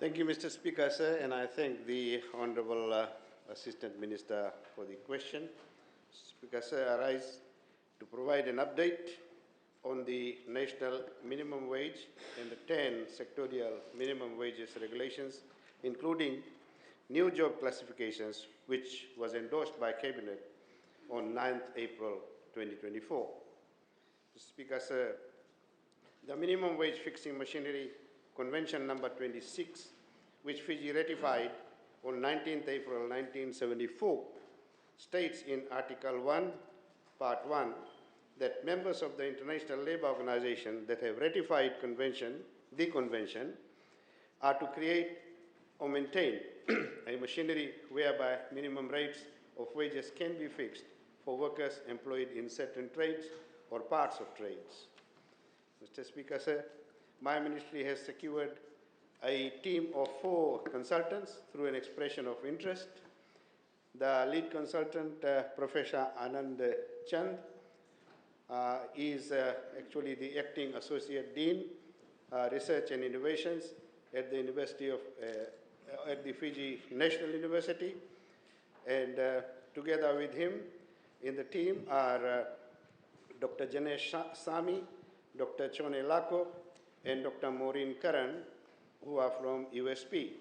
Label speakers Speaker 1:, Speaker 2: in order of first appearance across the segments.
Speaker 1: Thank you, Mr. Speaker, sir, and I thank the Honourable Assistant Minister for the question. Speaker, sir, I rise to provide an update on the national minimum wage and the 10 sectorial minimum wages regulations, including new job classifications, which was endorsed by Cabinet on 9th April 2024. Mr. Speaker, sir, the Minimum Wage Fixing Machinery Convention number 26, which Fiji ratified on 19th April 1974, states in Article 1, Part 1, that members of the International Labour Organization that have ratified the convention are to create or maintain a machinery whereby minimum rates of wages can be fixed for workers employed in certain trades or parts of trades. Mr. Speaker, sir, my ministry has secured a team of 4 consultants through an expression of interest. The lead consultant, Professor Anand Chand, is actually the acting associate dean, research and innovations at the at the Fiji National University, and together with him in the team are Dr. Janesh Sami, Dr. Chone Lako, and Dr. Maureen Karan, who are from USP.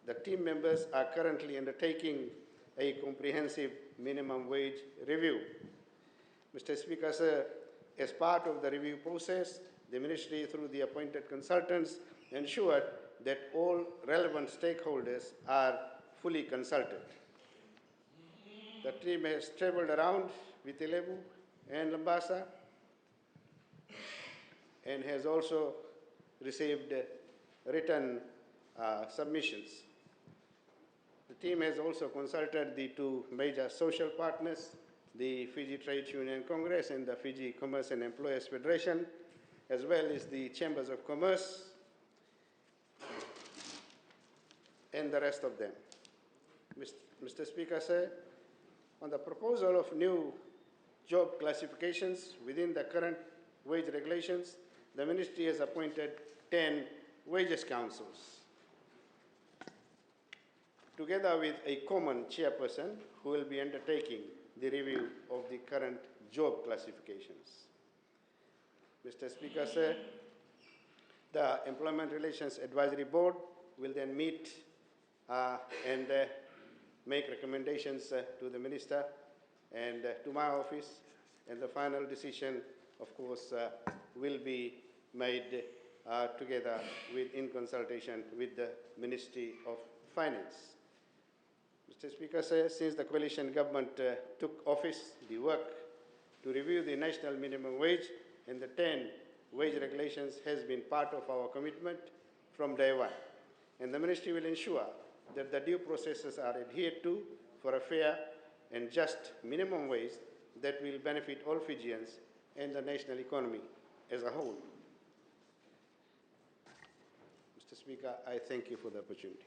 Speaker 1: The team members are currently undertaking a comprehensive minimum wage review. Mr. Speaker, sir, as part of the review process, the Ministry, through the appointed consultants, ensured that all relevant stakeholders are fully consulted. The team has travelled around Vitilevu and Lambasa and has also received written submissions. The team has also consulted the 2 major social partners, the Fiji Trade Union Congress and the Fiji Commerce and Employers Federation, as well as the Chambers of Commerce and the rest of them. Mr. Speaker, sir, on the proposal of new job classifications within the current wage regulations, the Ministry has appointed 10 wages councils, together with a common chairperson who will be undertaking the review of the current job classifications. Mr. Speaker, sir, the Employment Relations Advisory Board will then meet and make recommendations to the Minister and to my office, and the final decision, of course, will be made together in consultation with the Ministry of Finance. Mr. Speaker, sir, since the coalition government took office, the work to review the national minimum wage and the 10 wage regulations has been part of our commitment from day one. And the Ministry will ensure that the due processes are adhered to for a fair and just minimum wage that will benefit all Fijians and the national economy as a whole. Mr. Speaker, I thank you for the opportunity.